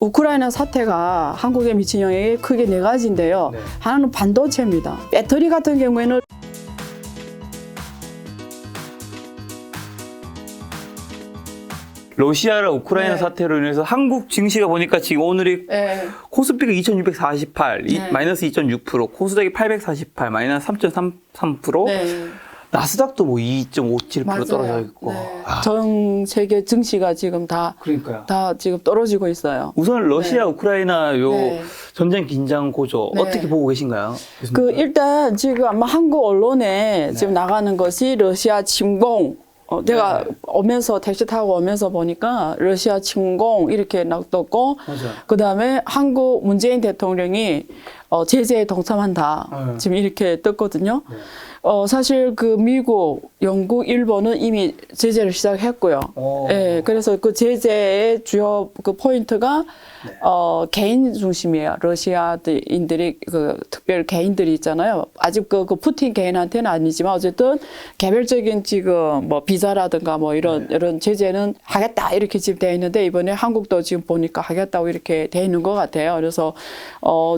우크라이나 사태가 한국에 미친 영향이 크게 네 가지인데요. 네. 하나는 반도체입니다. 배터리 같은 경우에는 러시아랑 우크라이나 네. 사태로 인해서 한국 증시가 보니까 지금 오늘이 코스피가 2648, 네. 마이너스 2.6%, 코스닥이 848, 마이너스 3.33%, 네. 나스닥도 뭐 2.57% 맞아요. 떨어져 있고. 네. 아, 전 세계 증시가 지금 다 그러니까요. 지금 떨어지고 있어요. 우선 러시아, 우크라이나 요 네. 전쟁 긴장 고조 네. 어떻게 보고 계신가요? 일단 지금 아마 한국 언론에 지금 나가는 것이 러시아 침공. 내가 네. 오면서 택시 타고 오면서 보니까 러시아 침공 이렇게 떴고, 맞아요. 그다음에 한국 문재인 대통령이 제재에 동참한다. 네. 지금 이렇게 떴거든요. 네. 사실 그 미국, 영국, 일본은 이미 제재를 시작했고요. 예, 그래서 그 제재의 주요 그 포인트가 네. 개인 중심이에요. 러시아인들이 특별 개인들이 있잖아요. 아직 그 푸틴 개인한테는 아니지만 어쨌든 개별적인 지금 뭐 비자라든가 뭐 이런 제재는 하겠다 이렇게 지금 돼 있는데 이번에 한국도 지금 보니까 하겠다고 이렇게 돼 있는 것 같아요. 그래서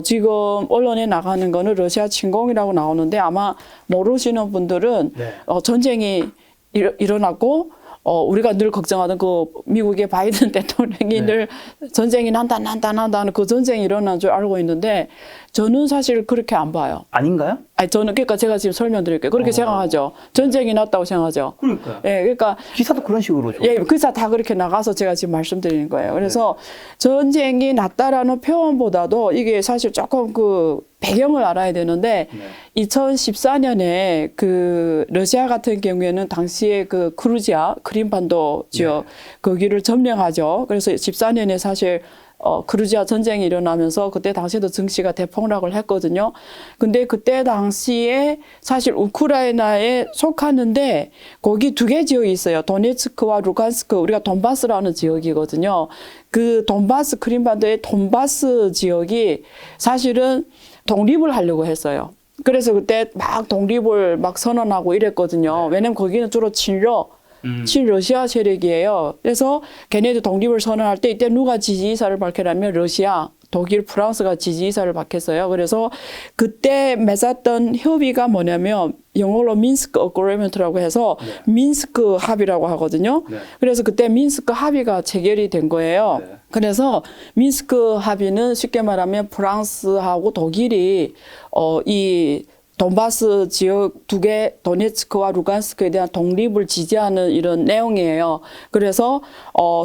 지금 언론에 나가는 거는 러시아 침공이라고 나오는데 아마 모르시는 분들은 네. 전쟁이 일어났고 우리가 늘 걱정하던 그 미국의 바이든 대통령이 네. 늘 전쟁이 난다 하는 그 전쟁이 일어난 줄 알고 있는데 저는 사실 그렇게 안 봐요. 아닌가요? 아니 저는 그러니까 제가 지금 설명드릴게요. 그렇게 생각하죠. 전쟁이 났다고 생각하죠. 그러니까요. 예, 그러니까 기사도 그런 식으로 줘. 예, 기사 다 그렇게 나가서 제가 지금 말씀드리는 거예요. 그래서 전쟁이 났다라는 표현보다도 이게 사실 조금 그 배경을 알아야 되는데 2014년에 그 러시아 같은 경우에는 당시에 그 크루지아 크림반도 지역 거기를 점령하죠. 그래서 14년에 사실 크루지아 전쟁이 일어나면서 그때 당시에도 증시가 대폭락을 했거든요. 근데 그때 당시에 사실 우크라이나에 속하는데 거기 두 개 지역이 있어요. 도네츠크와 루간스크, 우리가 돈바스라는 지역이거든요. 그 돈바스, 크림반도의 돈바스 지역이 사실은 독립을 하려고 했어요. 그래서 그때 막 독립을 막 선언하고 이랬거든요. 왜냐면 거기는 주로 친러시아 세력이에요. 그래서 걔네들 독립을 선언할 때 이때 누가 지지의사를 밝혔냐면 러시아, 독일, 프랑스가 지지의사를 밝혔어요. 그래서 그때 맺었던 협의가 뭐냐면 영어로 민스크 어그리먼트라고 해서 민스크 합의라고 하거든요. 그래서 그때 민스크 합의가 체결이 된 거예요. 그래서 민스크 합의는 쉽게 말하면 프랑스하고 독일이 이 돈바스 지역 두 개, 도네츠크와 루간스크에 대한 독립을 지지하는 이런 내용이에요. 그래서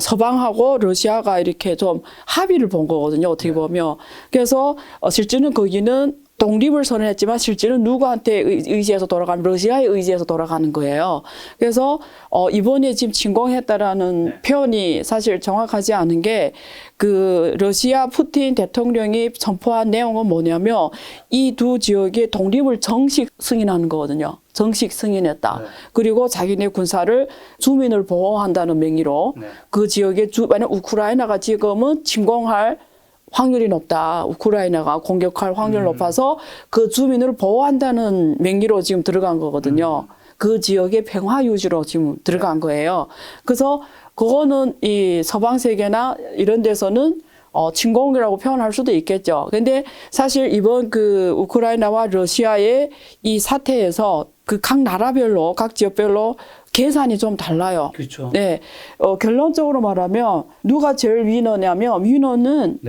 서방하고 러시아가 이렇게 좀 합의를 본 거거든요. 어떻게 보면. 그래서 실제는 거기는 독립을 선언했지만 실제는 누구한테 의지해서 돌아가면 러시아의 의지해서 돌아가는 거예요. 그래서 이번에 지금 침공했다라는 표현이 사실 정확하지 않은 게 그 러시아 푸틴 대통령이 선포한 내용은 뭐냐면 이 두 지역의 독립을 정식 승인하는 거거든요. 정식 승인했다. 그리고 자기네 군사를 주민을 보호한다는 명의로 그 지역의 만약 우크라이나가 지금은 침공할 확률이 높다. 우크라이나가 공격할 확률이 높아서 그 주민을 보호한다는 명의로 지금 들어간 거거든요. 그 지역의 평화 유지로 지금 들어간 거예요. 그래서 그거는 이 서방 세계나 이런 데서는 침공이라고 표현할 수도 있겠죠. 근데 사실 이번 그 우크라이나와 러시아의 이 사태에서 그 각 나라별로, 각 지역별로 계산이 좀 달라요. 그렇죠. 네. 결론적으로 말하면 누가 제일 위너냐면 위너는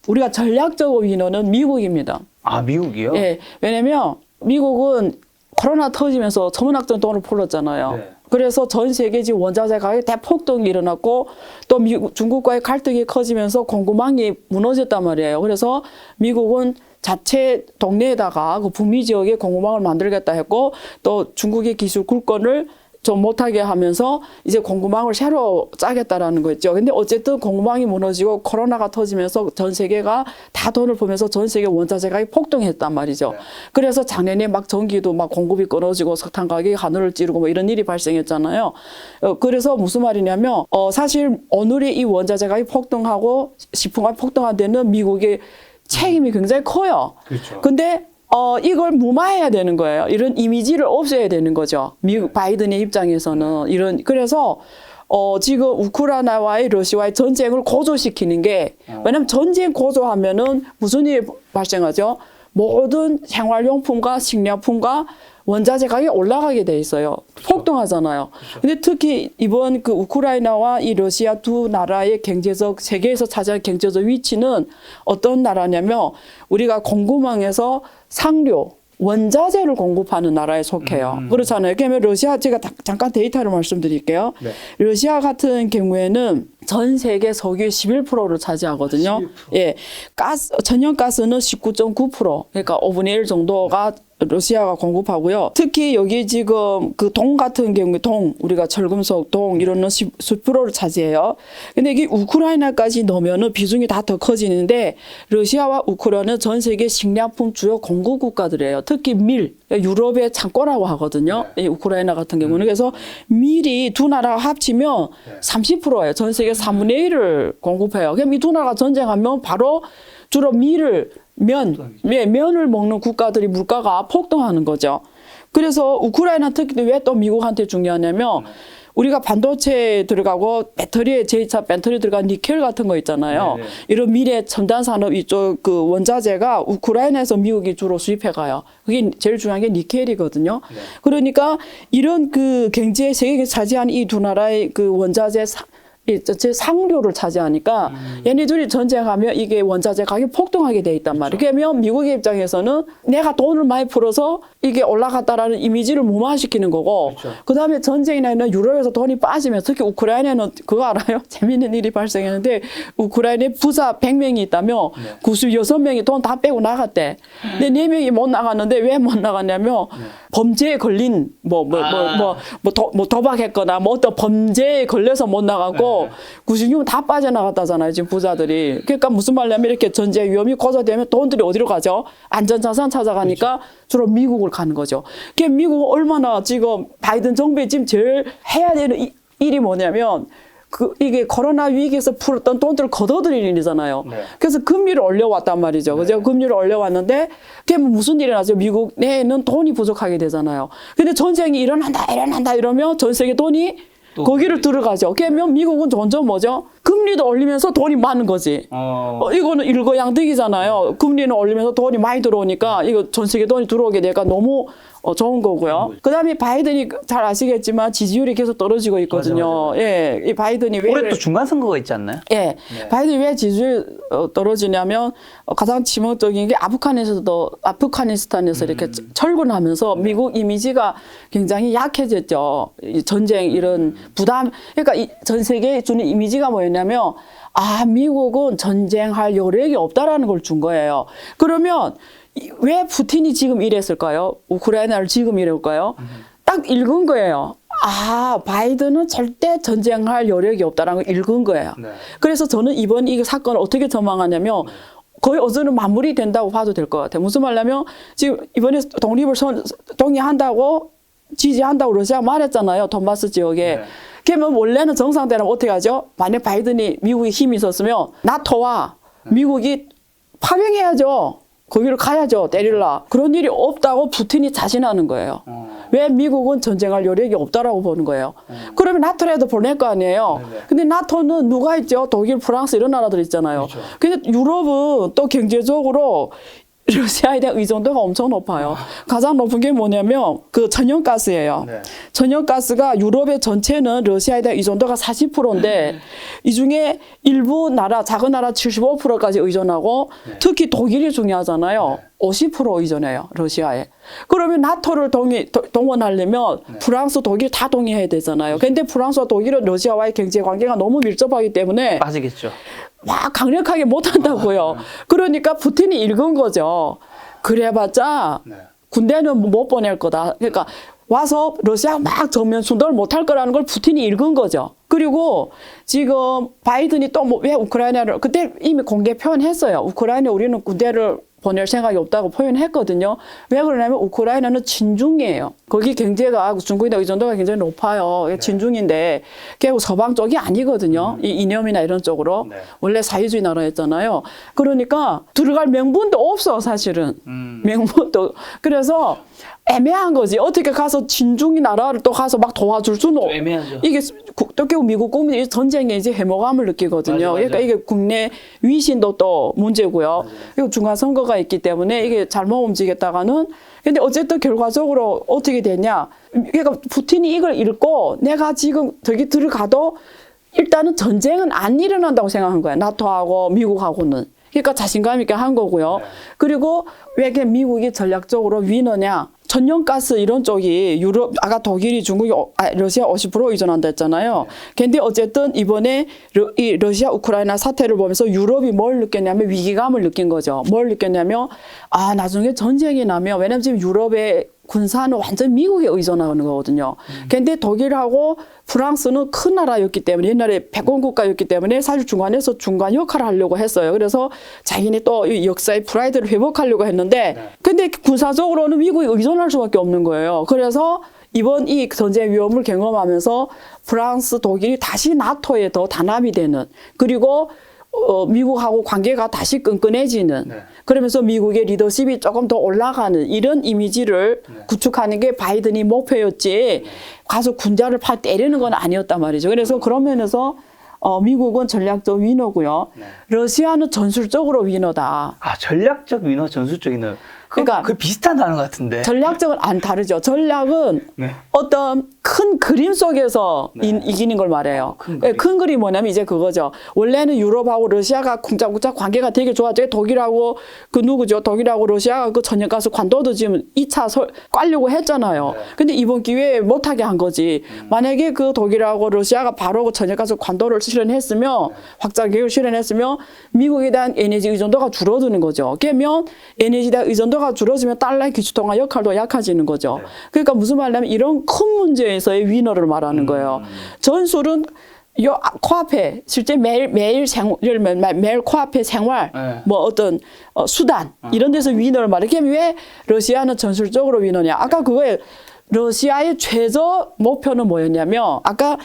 우리가 전략적으로 위너는 미국입니다. 아, 미국이요? 예. 왜냐면 미국은 코로나 터지면서 천문학적 돈을 풀었잖아요. 네. 그래서 전 세계 지금 원자재 가격이 대폭등이 일어났고 또 중국과의 갈등이 커지면서 공급망이 무너졌단 말이에요. 그래서 미국은 자체 동네에다가 그 북미 지역에 공급망을 만들겠다 했고 또 중국의 기술 굴권을 좀 못하게 하면서 이제 공급망을 새로 짜겠다라는 거였죠. 근데 어쨌든 공급망이 무너지고 코로나가 터지면서 전 세계가 다 돈을 보면서 전 세계 원자재 가격이 폭등했단 말이죠. 그래서 작년에 막 전기도 막 공급이 끊어지고 석탄 가격이 하늘을 찌르고 뭐 이런 일이 발생했잖아요. 그래서 무슨 말이냐면 사실 오늘의 이 원자재 가격이 폭등하고 식품가격이 폭등한 데는 미국의 책임이 굉장히 커요. 그렇죠. 근데 이걸 무마해야 되는 거예요. 이런 이미지를 없애야 되는 거죠. 미국 바이든의 입장에서는 그래서 지금 우크라이나와의 러시아와의 전쟁을 고조시키는 게, 왜냐하면 전쟁 고조하면은 무슨 일이 발생하죠? 모든 생활용품과 식료품과 원자재 가격이 올라가게 돼 있어요. 폭등하잖아요. 근데 특히 이번 그 우크라이나와 이 러시아 두 나라의 경제적, 세계에서 차지할 경제적 위치는 어떤 나라냐면 우리가 공급망에서 상료, 원자재를 공급하는 나라에 속해요. 그렇잖아요. 그러면 러시아, 제가 잠깐 데이터를 말씀드릴게요. 네. 러시아 같은 경우에는 전 세계 석유의 11%를 차지하거든요. 11%. 예. 천연가스는 19.9%, 그러니까 5분의 1 정도가 러시아가 공급하고요. 특히 여기 지금 그 동 같은 경우에 우리가 철금속, 이런 는 10%를 차지해요. 근데 이게 우크라이나까지 넣으면은 비중이 다 더 커지는데 러시아와 우크라이나는 전 세계 식량품 주요 공급 국가들이에요. 특히 밀, 유럽의 창고라고 하거든요. 이 우크라이나 같은 경우는. 그래서 밀이 두 나라가 합치면 30%예요. 전 세계 3분의 1을 공급해요. 그럼 이 두 나라가 전쟁하면 바로 주로 면을 먹는 국가들이 물가가 폭등하는 거죠. 그래서 우크라이나 특히 왜 또 미국한테 중요하냐면 우리가 반도체에 들어가고 배터리에 제2차 배터리 들어간 니켈 같은 거 있잖아요. 네네. 이런 미래 첨단 산업 이쪽 그 원자재가 우크라이나에서 미국이 주로 수입해 가요. 그게 제일 중요한 게 니켈이거든요. 네. 그러니까 이런 그 경제 세계에 차지한 이 두 나라의 그 원자재 제 상료를 차지하니까 얘네들이 전쟁하면 이게 원자재 가격이 폭등하게 돼 있단 말이에요. 그러면 미국의 입장에서는 내가 돈을 많이 풀어서 이게 올라갔다라는 이미지를 무마시키는 거고, 그렇죠. 그다음에 전쟁이나 이런 유럽에서 돈이 빠지면 특히 우크라이나는 그거 알아요? 재밌는 일이 발생했는데 우크라이나에 부사 100명이 있다며 96명이 돈 다 빼고 나갔대. 근데 4명이 못 나갔는데 왜 못 나갔냐면 범죄에 걸린 도박했거나 뭐 어떤 범죄에 걸려서 못 나가고 96명 다 빠져나갔다잖아요, 지금 부자들이. 그러니까 무슨 말이냐면 이렇게 전쟁 위험이 고조되면 돈들이 어디로 가죠? 안전자산 찾아가니까 주로 미국을 가는 거죠. 그게 미국은 얼마나 지금 바이든 정부에 지금 제일 해야 되는 일이 뭐냐면 이게 코로나 위기에서 풀었던 돈들을 걷어들이는 일이잖아요. 네. 그래서 금리를 올려왔단 말이죠. 그죠? 금리를 올려왔는데 그게 무슨 일이 나죠? 미국 내에는 돈이 부족하게 되잖아요. 근데 전쟁이 일어난다 이러면 전 세계 돈이 거기를 들어가죠. 그러면 미국은 점점 뭐죠? 금리도 올리면서 돈이 많은 거지. 이거는 일거양득이잖아요. 금리는 올리면서 돈이 많이 들어오니까 이거 전 세계 돈이 들어오게 되니까 너무 좋은 거고요. 그다음에 바이든이 잘 아시겠지만 지지율이 계속 떨어지고 있거든요. 맞아. 예, 이 바이든이 왜 올해 또 중간 선거가 있지 않나요? 예, 바이든이 왜 지지율 떨어지냐면 가장 치명적인 게 아프가니스탄에서 이렇게 철군하면서 미국 이미지가 굉장히 약해졌죠. 이 전쟁 이런 부담, 그러니까 전 세계에 주는 이미지가 뭐였냐면 미국은 전쟁할 여력이 없다라는 걸 준 거예요. 그러면 왜 푸틴이 지금 이랬을까요? 우크라이나를 지금 이럴까요? 딱 읽은 거예요. 바이든은 절대 전쟁할 여력이 없다라는 걸 읽은 거예요. 네. 그래서 저는 이번 이 사건을 어떻게 전망하냐면 거의 어제는 마무리된다고 봐도 될 것 같아요. 무슨 말이냐면 지금 이번에 독립을 동의한다고 지지한다고 러시아가 말했잖아요. 돈바스 지역에. 네. 그러면 원래는 정상대로 어떻게 하죠? 만약 바이든이 미국이 힘이 있었으면 나토와 미국이 파병해야죠. 거기를 가야죠. 때릴라. 그런 일이 없다고 푸틴이 자신하는 거예요. 왜 미국은 전쟁할 여력이 없다라고 보는 거예요. 그러면 나토라도 보낼 거 아니에요. 네네. 근데 나토는 누가 있죠? 독일, 프랑스 이런 나라들 있잖아요. 그렇죠. 근데 유럽은 또 경제적으로 러시아에 대한 의존도가 엄청 높아요. 가장 높은 게 뭐냐면 그 천연가스예요. 네. 천연가스가 유럽의 전체는 러시아에 대한 의존도가 40%인데 이 중에 일부 나라, 작은 나라 75%까지 의존하고 특히 독일이 중요하잖아요. 50% 의존해요, 러시아에. 그러면 나토를 동원하려면 프랑스, 독일 다 동의해야 되잖아요. 근데 프랑스와 독일은 러시아와의 경제 관계가 너무 밀접하기 때문에 빠지겠죠. 막 강력하게 못한다고요. 그러니까 푸틴이 읽은 거죠. 그래봤자 군대는 못 보낼 거다. 그러니까 와서 러시아가 막 정면 충돌을 못할 거라는 걸 푸틴이 읽은 거죠. 그리고 지금 바이든이 또 왜 우크라이나를 그때 이미 공개 표현했어요. 우크라이나 우리는 군대를 보낼 생각이 없다고 표현했거든요. 왜 그러냐면 우크라이나는 친중이에요. 거기 경제가 중국이나 의존도가 굉장히 높아요. 친중인데 결국 서방 쪽이 아니거든요. 이 이념이나 이런 쪽으로. 네. 원래 사회주의 나라였잖아요. 그러니까 들어갈 명분도 없어 사실은. 명분도. 그래서 애매한 거지. 어떻게 가서 친중이 나라를 또 가서 막 도와줄 수는 좀 애매하죠. 이게 또 결국 미국 국민이 전쟁에 이제 해모감을 느끼거든요. 맞아. 그러니까 이게 국내 위신도 또 문제고요. 그리고 중간 선거가 있기 때문에 이게 잘못 움직였다가는 근데 어쨌든 결과적으로 어떻게 되냐. 그러니까 푸틴이 이걸 읽고 내가 지금 저기 들어가도 일단은 전쟁은 안 일어난다고 생각한 거야. 나토하고 미국하고는. 그러니까 자신감 있게 한 거고요. 네. 그리고 왜 이렇게 미국이 전략적으로 위너냐. 천연가스 이런 쪽이 유럽, 아까 독일이 중국이, 러시아 50% 의존한다 했잖아요. 근데 어쨌든 이번에 이 러시아 우크라이나 사태를 보면서 유럽이 뭘 느꼈냐면 위기감을 느낀 거죠. 뭘 느꼈냐면, 나중에 전쟁이 나면, 왜냐면 지금 유럽의 군사는 완전 미국에 의존하는 거거든요. 근데 독일하고 프랑스는 큰 나라였기 때문에 옛날에 패권 국가였기 때문에 사실 중간에서 중간 역할을 하려고 했어요. 그래서 자기네 또 이 역사의 프라이드를 회복하려고 했는데 근데 군사적으로는 미국이 의존할 수밖에 없는 거예요. 그래서 이번 이 전쟁 위험을 경험하면서 프랑스, 독일이 다시 나토에 더 단합이 되는 그리고 미국하고 관계가 다시 끈끈해지는 그러면서 미국의 리더십이 조금 더 올라가는 이런 이미지를 구축하는 게 바이든이 목표였지 가서 군자를 팍 때리는 건 아니었단 말이죠. 그래서 그런 면에서 미국은 전략적 위너고요. 러시아는 전술적으로 위너다. 전략적 위너, 전술적 위너. 그러니까 그 비슷한 단어 같은데. 전략적은 안 다르죠. 전략은 어떤 큰 그림 속에서 이기는 걸 말해요. 큰 그림 뭐냐면 이제 그거죠. 원래는 유럽하고 러시아가 쿵짝쿵짝 관계가 되게 좋았죠. 독일하고 그 누구죠? 독일하고 러시아가 그 천연가스 관도도 지금 2차 깔려고 했잖아요. 근데 이번 기회에 못하게 한 거지. 만약에 그 독일하고 러시아가 바로 그 천연가스 관도를 실현했으면 확장 계획을 실현했으면 미국에 대한 에너지 의존도가 줄어드는 거죠. 그러면 에너지에 대한 의존도가 줄어지면 달러의 기축통화 역할도 약해지는 거죠. 그러니까 무슨 말이냐면 이런 큰 문제에서의 위너를 말하는 거예요. 전술은 요 코앞에 실제 매일 코앞에 생활 뭐 어떤 수단 이런 데서 위너를 말해. 그럼 왜 러시아는 전술적으로 위너냐? 아까 그거에 러시아의 최저 목표는 뭐였냐면 아까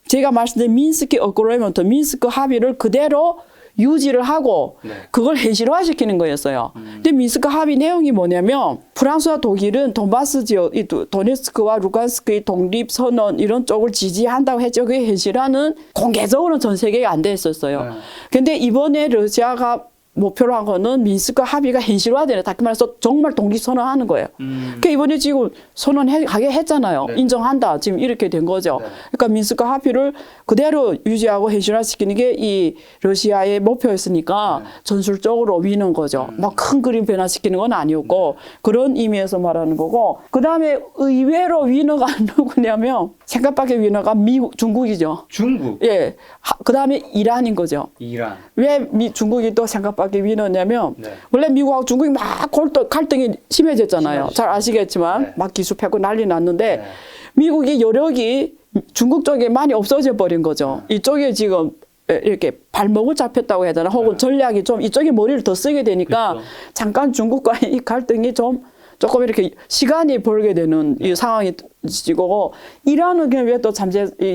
제가 말씀드린 미인스키 어그리먼트, 미인스크 합의를 그대로 유지를 하고 그걸 현실화시키는 거였어요. 근데 미인스크 합의 내용이 뭐냐면 프랑스와 독일은 돈바스 지역, 도네츠크와 루간스크의 독립 선언 이런 쪽을 지지한다고 했죠. 그게 현실화는 공개적으로는 전 세계에 안 돼 있었어요. 근데 이번에 러시아가 목표로 한 거는 민스크 합의가 현실화되는, 다시 말해서 정말 독립 선언하는 거예요. 그러니까 이번에 지금 선언하게 했잖아요. 인정한다. 지금 이렇게 된 거죠. 그러니까 민스크 합의를 그대로 유지하고 현실화시키는 게 이 러시아의 목표였으니까 전술적으로 위는 거죠. 막 큰 그림 변화시키는 건 아니었고 그런 의미에서 말하는 거고, 그 다음에 의외로 위너가 누구냐면 생각 밖의 위너가 중국이죠. 중국. 예. 그 다음에 이란인 거죠. 이란. 왜 중국이 또 생각 밖의 위너냐면 원래 미국하고 중국이 막 갈등이 심해졌잖아요. 잘 아시겠지만 막 기습하고 난리 났는데 미국이 여력이 중국 쪽에 많이 없어져 버린 거죠. 이쪽에 지금 이렇게 발목을 잡혔다고 해야 되나, 혹은 전략이 좀 이쪽에 머리를 더 쓰게 되니까 그렇죠. 잠깐 중국과의 이 갈등이 조금 이렇게 시간이 벌게 되는 이 상황이 지고, 이란은 그냥 왜 또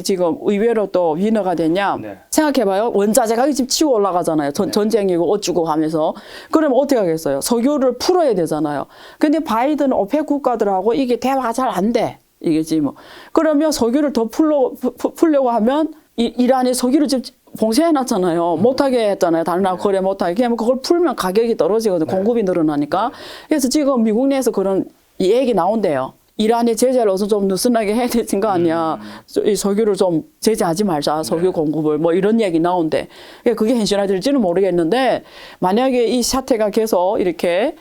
지금 의외로 또 위너가 됐냐? 생각해봐요. 원자재가 지금 치고 올라가잖아요. 전쟁이고 어쩌고 하면서. 그러면 어떻게 하겠어요? 석유를 풀어야 되잖아요. 근데 바이든 오펙 국가들하고 이게 대화가 잘 안 돼. 이게 지금. 그러면 석유를 더 풀려고 하면 이란이 석유를 지금 봉쇄해놨잖아요. 못하게 했잖아요. 다른 나라 거래 못하게. 그러면 그걸 풀면 가격이 떨어지거든요. 공급이 늘어나니까. 그래서 지금 미국 내에서 그런 얘기 나온대요. 이란이 제재를 어서 좀 느슨하게 해야 되는 거 아니야. 이 석유를 좀 제재하지 말자. 석유 공급을. 뭐 이런 얘기 나온대. 그게 현실화될지는 모르겠는데, 만약에 이 사태가 계속 이렇게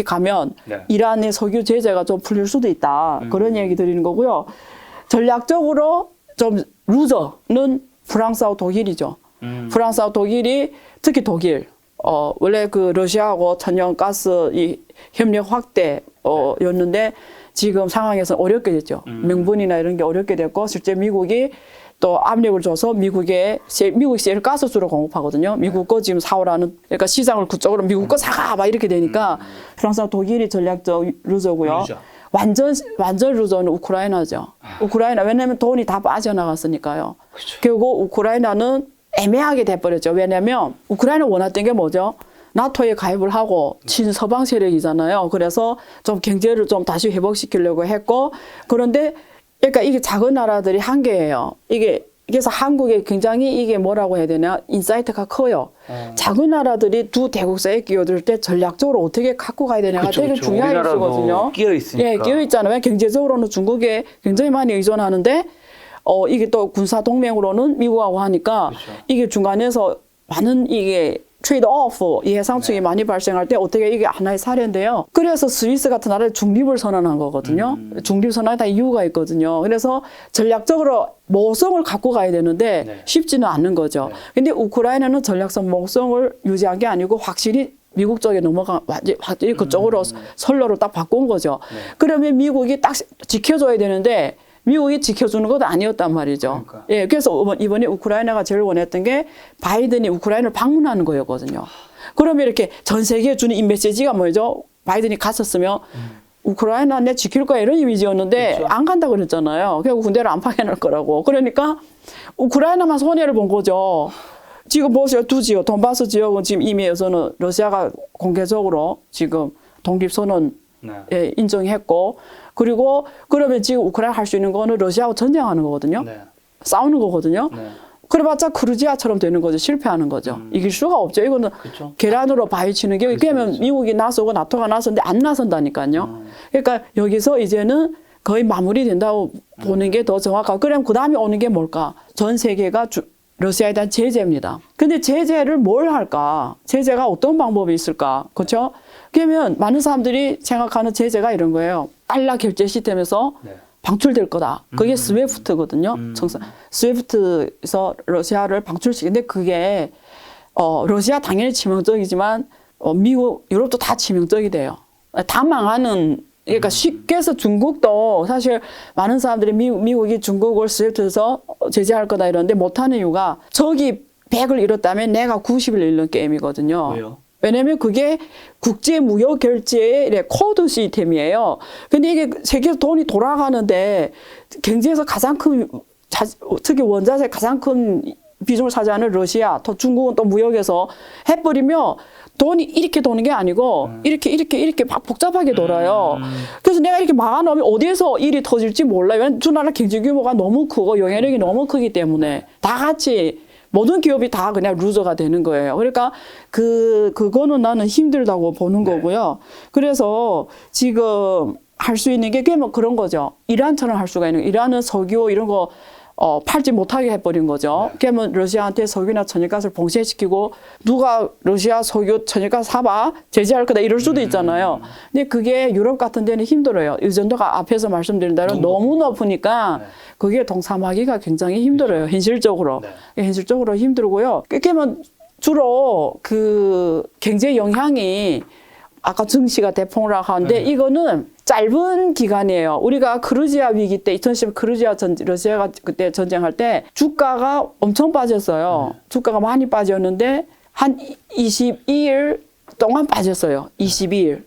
가면 이란의 석유 제재가 좀 풀릴 수도 있다. 그런 얘기 드리는 거고요. 전략적으로 좀 루저는 프랑스하고 독일이죠. 프랑스하고 독일이, 특히 독일, 원래 그 러시아하고 천연가스 이 협력 확대였는데 지금 상황에서 어렵게 됐죠. 명분이나 이런 게 어렵게 됐고, 실제 미국이 또 압력을 줘서 미국이 제일 가스수로 공급하거든요. 미국 거 지금 사오라는, 그러니까 시장을 그쪽으로 미국 거 사가 막 이렇게 되니까 프랑스와 독일이 전략적 루저고요. 완전 루저는 우크라이나죠. 우크라이나, 왜냐면 돈이 다 빠져나갔으니까요. 그렇죠. 결국 우크라이나는 애매하게 돼버렸죠. 왜냐면 우크라이나 원했던 게 뭐죠? 나토에 가입을 하고 친서방 세력이잖아요. 그래서 좀 경제를 좀 다시 회복시키려고 했고, 그런데 그러니까 이게 작은 나라들이 한계예요. 그래서 한국에 굉장히 이게 뭐라고 해야 되나, 인사이트가 커요. 작은 나라들이 두 대국사에 끼어들 때 전략적으로 어떻게 갖고 가야 되냐가 되게 중요한 이슈거든요. 끼어 있으니까. 예, 끼어 있잖아요. 경제적으로는 중국에 굉장히 많이 의존하는데, 이게 또 군사 동맹으로는 미국하고 하니까 이게 중간에서 많은 이게 트레이드 오프, 예상충이 많이 발생할 때 어떻게 이게 하나의 사례인데요. 그래서 스위스 같은 나라에 중립을 선언한 거거든요. 중립 선언에 다 이유가 있거든요. 그래서 전략적으로 모성을 갖고 가야 되는데 쉽지는 않은 거죠. 근데 우크라이나는 전략성 모성을 유지한 게 아니고 확실히 미국 쪽에 확실히 그쪽으로 선로를 딱 바꾼 거죠. 그러면 미국이 딱 지켜줘야 되는데 미국이 지켜주는 것도 아니었단 말이죠. 그러니까. 예, 그래서 이번에 우크라이나가 제일 원했던 게 바이든이 우크라이나를 방문하는 거였거든요. 그러면 이렇게 전 세계에 주는 이 메시지가 뭐죠? 바이든이 갔었으면 우크라이나 내 지킬 거야 이런 이미지였는데 그렇죠. 안 간다 그랬잖아요. 결국 군대를 안 파견할 거라고. 그러니까 우크라이나만 손해를 본 거죠. 지금 보세요. 두 지역, 돈바스 지역은 지금 이미 여서는 러시아가 공개적으로 지금 독립선언 예, 인정했고, 그리고 그러면 지금 우크라이나 할 수 있는 거는 러시아하고 전쟁하는 거거든요. 싸우는 거거든요. 그래봤자 크루지아처럼 되는 거죠. 실패하는 거죠. 이길 수가 없죠. 이거는 그쵸? 계란으로 바위치는 게, 그러면 미국이 나서고 나토가 나섰는데 안 나선다니까요. 그러니까 여기서 이제는 거의 마무리된다고 보는 게 더 정확하고, 그러면 그 다음에 오는 게 뭘까? 전 세계가 러시아에 대한 제재입니다. 근데 제재를 뭘 할까? 제재가 어떤 방법이 있을까? 그렇죠? 그러면 많은 사람들이 생각하는 제재가 이런 거예요. 달러 결제 시스템에서 방출될 거다. 그게 스위프트거든요. 스위프트에서 러시아를 방출시키는데 그게 러시아 당연히 치명적이지만 미국, 유럽도 다 치명적이 돼요. 다 망하는. 그러니까 쉽게 해서 중국도 사실 많은 사람들이 미국이 중국을 스위프트에서 제재할 거다 이러는데 못하는 이유가 저기 100을 잃었다면 내가 90을 잃는 게임이거든요. 왜요? 왜냐면 그게 국제 무역 결제의 코드 시스템이에요. 근데 이게 세계에서 돈이 돌아가는데 경제에서 가장 큰, 특히 원자재 가장 큰 비중을 차지하는 러시아, 또 중국은 또 무역에서 해버리면 돈이 이렇게 도는 게 아니고 이렇게 막 복잡하게 돌아요. 그래서 내가 이렇게 막아놓으면 어디에서 일이 터질지 몰라요. 왜냐면 두 나라 경제 규모가 너무 크고 영향력이 너무 크기 때문에 다 같이 모든 기업이 다 그냥 루저가 되는 거예요. 그러니까 그거는 나는 힘들다고 보는 거고요. 그래서 지금 할 수 있는 게 그런 거죠. 이란처럼 할 수가 있는 거예요. 이란은 석유 이런 거 팔지 못하게 해버린 거죠. 그러면 러시아한테 석유나 천연가스를 봉쇄시키고 누가 러시아 석유 천연가스 사봐 제재할 거다 이럴 수도 있잖아요. 근데 그게 유럽 같은 데는 힘들어요. 의존도가 앞에서 말씀드린 대로 너무 높으니까 그게 동참하기가 굉장히 힘들어요. 현실적으로. 현실적으로 힘들고요. 그러면 주로 그 경제 영향이 아까 증시가 대폭락 하는데 이거는 짧은 기간이에요. 우리가 크루지아 위기 때 2010 크루지아 러시아가 그때 전쟁할 때 주가가 엄청 빠졌어요. 주가가 많이 빠졌는데 한 22일 동안 빠졌어요. 22일.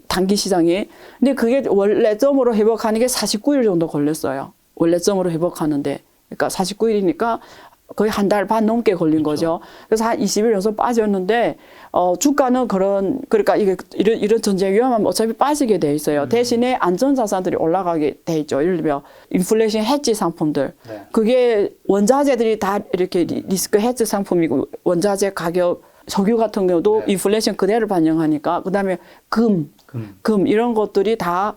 단기 시장이. 근데 그게 원래점으로 회복하는 게 49일 정도 걸렸어요. 원래점으로 회복하는데. 그러니까 49일이니까 거의 한 달 반 넘게 걸린 거죠. 그래서 한 20일 정도 빠졌는데, 주가는 그러니까 이런 전쟁 위험하면 어차피 빠지게 돼 있어요. 대신에 안전자산들이 올라가게 돼 있죠. 예를 들면, 인플레이션 해지 상품들. 그게 원자재들이 다 이렇게 리스크 해지 상품이고, 원자재 가격, 석유 같은 경우도 인플레이션 그대로 반영하니까, 그 다음에 금, 이런 것들이 다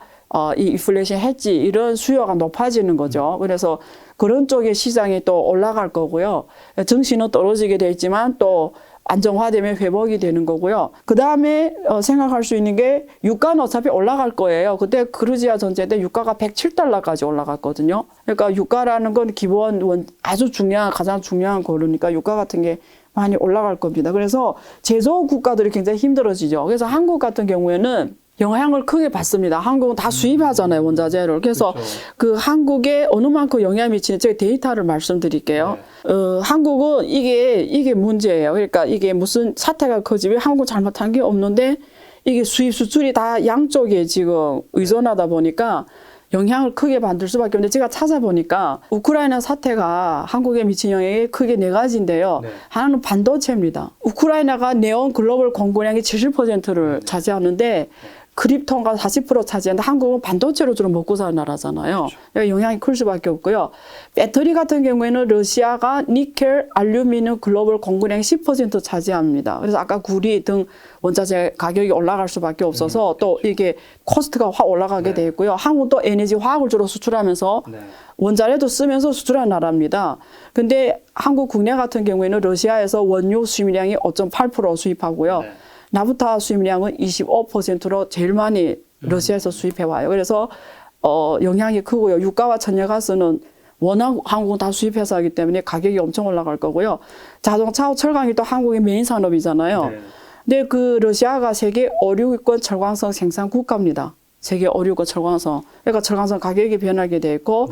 이 인플레이션 해지 이런 수요가 높아지는 거죠. 그래서 그런 쪽의 시장이 또 올라갈 거고요. 증시는 떨어지게 돼 있지만 또 안정화되면 회복이 되는 거고요. 그 다음에 생각할 수 있는 게 유가는 어차피 올라갈 거예요. 그때 크루지아 전쟁 때 유가가 107달러까지 올라갔거든요. 그러니까 유가라는 건 기본 아주 가장 중요한 거니까 유가 같은 게 많이 올라갈 겁니다. 그래서 제조 국가들이 굉장히 힘들어지죠. 그래서 한국 같은 경우에는 영향을 크게 받습니다. 한국은 다 수입하잖아요, 원자재를. 그래서 그렇죠. 그 한국에 어느 만큼 영향이 미치는지 제가 데이터를 말씀드릴게요. 한국은 이게 문제예요. 그러니까 이게 무슨 사태가 커지면 한국은 잘못한 게 없는데 이게 수입 수출이 다 양쪽에 지금 의존하다 보니까 영향을 크게 받을 수밖에 없는데 제가 찾아보니까 우크라이나 사태가 한국에 미친 영향이 크게 네 가지인데요. 네. 하나는 반도체입니다. 우크라이나가 내온 글로벌 공급량의 70%를 차지하는데 크립톤가 40% 차지하는데 한국은 반도체로 주로 먹고 사는 나라잖아요. 그러니까 영향이 클 수밖에 없고요. 배터리 같은 경우에는 러시아가 니켈, 알루미늄 글로벌 공급량의 10% 차지합니다. 그래서 아까 구리 등 원자재 가격이 올라갈 수밖에 없어서 또 이게 코스트가 확 올라가게 돼 있고요. 한국도 에너지 화학을 주로 수출하면서 원자재도 쓰면서 수출하는 나라입니다. 근데 한국 국내 같은 경우에는 러시아에서 원유 수입량이 5.8% 수입하고요. 나프타 수입량은 25%로 제일 많이 러시아에서 수입해 와요. 그래서 영향이 크고요. 유가와 천연가스는 워낙 한국은 다 수입해서 하기 때문에 가격이 엄청 올라갈 거고요. 자동차와 철강이 또 한국의 메인 산업이잖아요. 근데 그 러시아가 세계 5, 6위권 철광석 생산 국가입니다. 세계 5, 6위권 철광석. 그러니까 철광석 가격이 변하게 돼 있고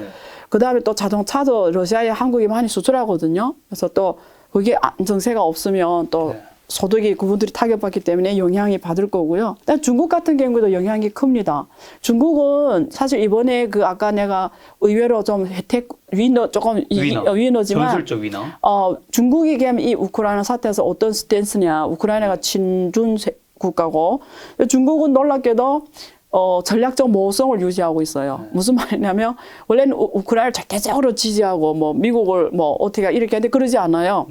그다음에 또 자동차도 러시아에 한국이 많이 수출하거든요. 그래서 또 거기에 안정세가 없으면 또 소득이 그분들이 타격받기 때문에 영향이 받을 거고요. 일단 중국 같은 경우도 영향이 큽니다. 중국은 사실 이번에 그 아까 내가 의외로 좀 혜택 위너 조금 위너지만 전술적 위너. 중국이 그냥 이 우크라이나 사태에서 어떤 스탠스냐. 우크라이나가 친중 국가고 중국은 놀랍게도 전략적 모호성을 유지하고 있어요. 무슨 말이냐면 원래는 우크라이나를 절대적으로 지지하고 뭐 미국을 뭐 어떻게 이렇게 하는데 그러지 않아요.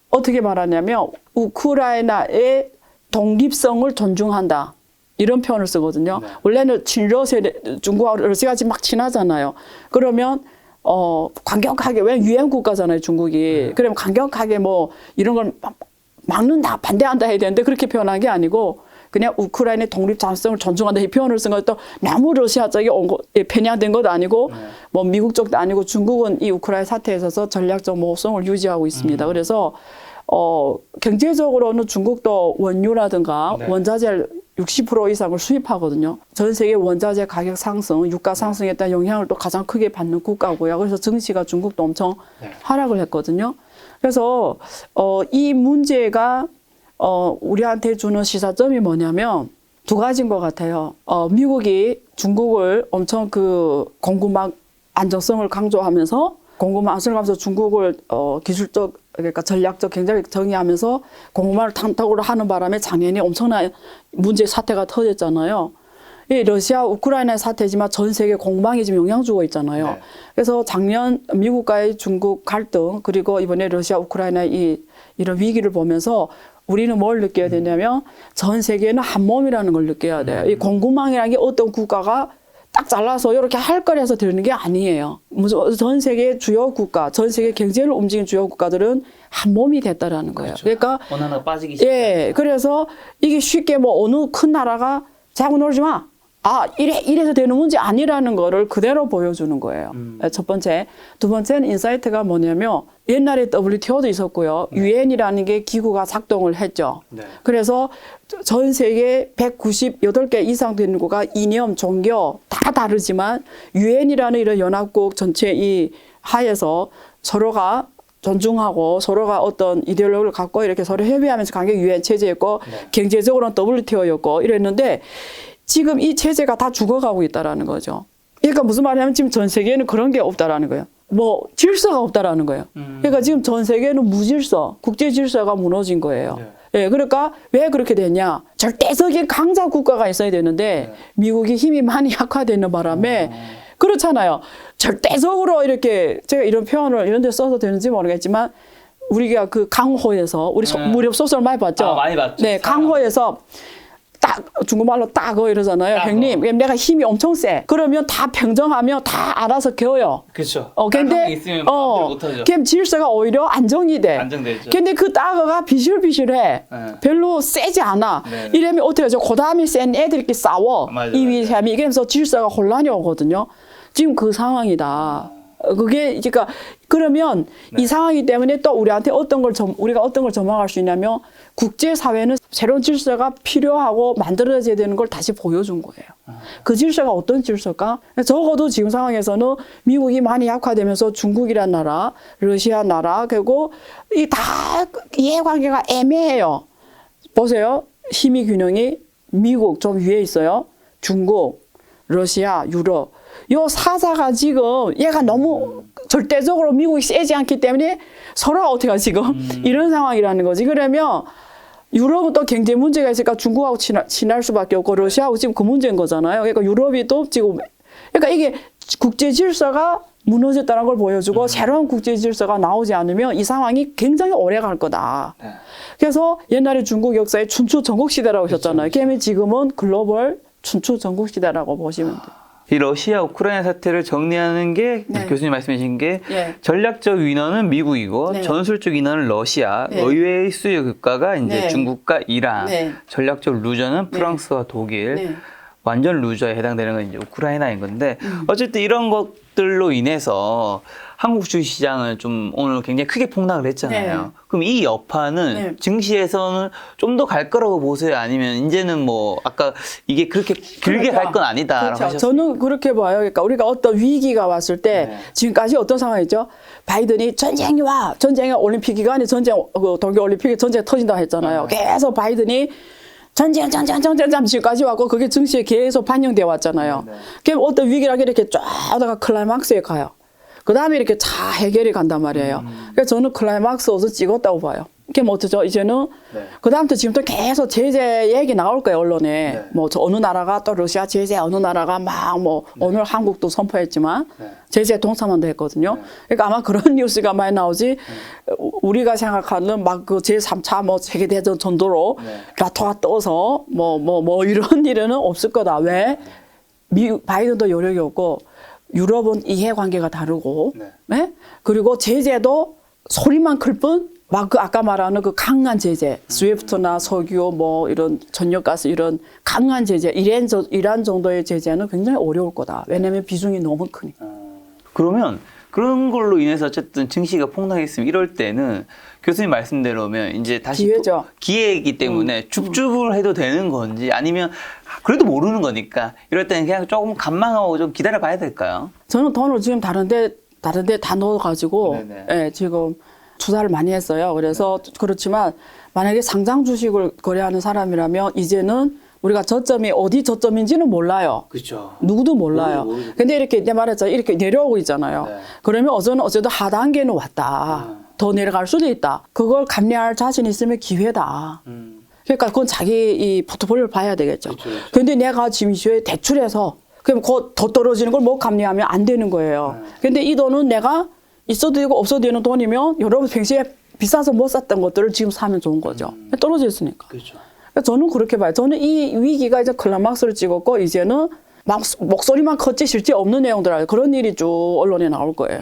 어떻게 말하냐면 우크라이나의 독립성을 존중한다. 이런 표현을 쓰거든요. 원래는 친러세 중국하고 러시아가 지금 막 친하잖아요. 그러면 강력하게 왜 유엔 국가잖아요, 중국이. 그러면 강력하게 뭐 이런 걸 막는다, 반대한다 해야 되는데 그렇게 표현한 게 아니고 그냥 우크라이나의 독립 자율성을 존중한다 이 표현을 쓴 것도 너무 러시아 쪽이 편향된 것도 아니고 뭐 미국 쪽도 아니고 중국은 이 우크라이나 사태에 있어서 전략적 모호성을 유지하고 있습니다. 그래서 경제적으로는 중국도 원유라든가 원자재를 60% 이상을 수입하거든요. 전 세계 원자재 가격 상승, 유가 상승에 따른 영향을 또 가장 크게 받는 국가고요. 그래서 증시가 중국도 엄청 하락을 했거든요. 그래서 이 문제가 우리한테 주는 시사점이 뭐냐면 두 가지인 것 같아요. 미국이 중국을 엄청 그 공급망 안정성을 강조하면서 공급망 안정성을 하면서 중국을 기술적 그러니까 전략적 경제력 정의하면서 공급망을 탄탁으로 하는 바람에 작년에 엄청난 문제 사태가 터졌잖아요. 이 러시아 우크라이나의 사태지만 전 세계 공급망이 지금 영향 주고 있잖아요. 그래서 작년 미국과의 중국 갈등 그리고 이번에 러시아 우크라이나의 이런 위기를 보면서 우리는 뭘 느껴야 되냐면 전 세계는 한 몸이라는 걸 느껴야 돼요. 이 공급망이라는 게 어떤 국가가 딱 잘라서 이렇게 할 거라서 되는 게 아니에요. 전 세계 주요 국가, 전 세계 경제를 움직이는 주요 국가들은 한 몸이 됐다라는 거예요. 그러니까 어느 하나 빠지기 쉽지 예, 그래서 이게 쉽게 뭐 어느 큰 나라가 자꾸 놀지 마. 이래서 되는 문제 아니라는 거를 그대로 보여주는 거예요. 첫 번째. 두 번째는 인사이트가 뭐냐면 옛날에 WTO도 있었고요. 유엔이라는 게 기구가 작동을 했죠. 그래서 전 세계 198개 이상 되는 국가 이념, 종교 다 다르지만 유엔이라는 이런 연합국 전체 이 하에서 서로가 존중하고 서로가 어떤 이데올로기를 갖고 이렇게 서로 협의하면서 관계 유엔 체제였고 경제적으로는 WTO였고 이랬는데 지금 이 체제가 다 죽어가고 있다라는 거죠. 그러니까 무슨 말이냐면 지금 전 세계에는 그런 게 없다라는 거예요. 뭐 질서가 없다라는 거예요. 그러니까 지금 전 세계는 무질서, 국제 질서가 무너진 거예요. 예, 그러니까 왜 그렇게 됐냐? 절대적인 강자 국가가 있어야 되는데 미국이 힘이 많이 약화되는 바람에 그렇잖아요. 절대적으로 이렇게 제가 이런 표현을 이런 데 써도 되는지 모르겠지만 우리가 그 강호에서 우리 무렵 소설 많이 봤죠? 많이 봤죠. 네, 강호에서 딱 중국말로 따거 이러잖아요. 형님, 내가 힘이 엄청 세. 그러면 다 평정하면 다 알아서 겨워요. 그렇죠. 근데 있으면 마음대로 못하죠. 걔 질서가 오히려 안정이 돼. 안정되죠. 근데 그 따거가 비실비실해. 별로 세지 않아. 이러면 어떻게 하죠? 그 다음에 센 애들끼리 싸워. 맞아요. 이 위함이. 그래서 질서가 혼란이 오거든요. 지금 그 상황이다. 그게 그러니까 그러면 이 상황이기 때문에 또 우리한테 우리가 어떤 걸 전망할 수 있냐면 국제 사회는 새로운 질서가 필요하고 만들어져야 되는 걸 다시 보여준 거예요. 그 질서가 어떤 질서일까? 적어도 지금 상황에서는 미국이 많이 약화되면서 중국이란 나라, 러시아 나라, 그리고 이 다 이해관계가 애매해요. 보세요. 힘의 균형이 미국 좀 위에 있어요. 중국, 러시아, 유럽. 요 사자가 지금 얘가 너무 절대적으로 미국이 세지 않기 때문에 서로 어떻게 하지 지금 이런 상황이라는 거지. 그러면 유럽은 또 경제 문제가 있으니까 중국하고 친할 수밖에 없고 러시아하고 지금 그 문제인 거잖아요. 그러니까 유럽이 또 지금 그러니까 이게 국제 질서가 무너졌다는 걸 보여주고 새로운 국제 질서가 나오지 않으면 이 상황이 굉장히 오래 갈 거다. 네. 그래서 옛날에 중국 역사에 춘추 전국 시대라고 하셨잖아요. 그러면 지금은 글로벌 춘추 전국 시대라고 보시면 돼요. 이 러시아 우크라이나 사태를 정리하는 게 네. 교수님 말씀하신 게 네. 전략적 위너는 미국이고 네. 전술적 위너는 러시아, 네. 의외의 수요 국가가 이제 네. 중국과 이란, 네. 전략적 루저는 프랑스와 독일, 네. 완전 루저에 해당되는 건 이제 우크라이나인 건데 어쨌든 이런 것들로 인해서 한국 주식시장은 좀 오늘 굉장히 크게 폭락을 했잖아요. 네. 그럼 이 여파는 네. 증시에서는 좀 더 갈 거라고 보세요? 아니면 이제는 뭐 아까 이게 그렇게 길게 갈 건 아니다라고 그렇죠. 하셨어요? 저는 그렇게 봐요. 그러니까 우리가 어떤 위기가 왔을 때 네. 지금까지 어떤 상황이죠? 바이든이 전쟁이 와. 전쟁이 올림픽 기간에 동계올림픽에 전쟁이 터진다고 했잖아요. 계속 바이든이 전쟁 지금까지 왔고 그게 증시에 계속 반영되어 왔잖아요. 그럼 어떤 위기라고 이렇게 쫙 하다가 클라이막스에 가요. 그 다음에 이렇게 다 해결이 간단 말이에요. 그래서 저는 클라이막스 옷을 찍었다고 봐요. 그럼 어쩌죠? 이제는 네. 그 다음부터 지금부터 계속 제재 얘기 나올 거예요, 언론에. 네. 뭐 어느 나라가 또 러시아 제재, 어느 나라가 막 뭐 오늘 한국도 선포했지만 네. 제재 동참한다 했거든요. 네. 그러니까 아마 그런 뉴스가 많이 나오지. 우리가 생각하는 막 그 제3차 뭐 세계대전 정도로 네. 라토가 떠서 뭐 이런 일은 없을 거다. 왜? 바이든도 여력이 없고 유럽은 이해관계가 다르고, 네. 네? 그리고 제재도 소리만 클 뿐, 막 그 아까 말하는 그 강한 제재, 스위프트나 석유 뭐 이런 전력가스 이런 강한 제재, 이란 정도의 제재는 굉장히 어려울 거다. 왜냐하면 비중이 너무 크니까. 그러면 그런 걸로 인해서 어쨌든 증시가 폭락했으면 이럴 때는 교수님 말씀대로면 이제 다시 기회죠. 기회이기 때문에 죽죽을 해도 되는 건지 아니면 그래도 모르는 거니까 이럴 때는 그냥 조금 관망하고 좀 기다려 봐야 될까요? 저는 돈을 지금 다른데 다 넣어가지고 네네. 예, 지금 투자를 많이 했어요. 그래서 그렇지만 만약에 상장 주식을 거래하는 사람이라면 이제는 우리가 저점이 어디 저점인지는 몰라요. 그렇죠. 누구도 몰라요. 모르죠. 근데 이렇게 내 말했잖아요. 이렇게 내려오고 있잖아요. 네. 그러면 어제도 하단계는 왔다. 더 내려갈 수도 있다. 그걸 감내할 자신 있으면 기회다. 그러니까 그건 자기 이 포트폴리오를 봐야 되겠죠. 그렇죠. 근데 내가 지금 이슈에 대출해서 그럼 곧 더 떨어지는 걸 못 감내하면 안 되는 거예요. 근데 이 돈은 내가 있어도 되고 없어도 되는 돈이면 여러분 평소에 비싸서 못 샀던 것들을 지금 사면 좋은 거죠. 떨어졌으니까. 그렇죠. 저는 그렇게 봐요. 저는 이 위기가 이제 클라막스를 찍었고 이제는 막 목소리만 컸지 실제 없는 내용들 그런 일이 쭉 언론에 나올 거예요.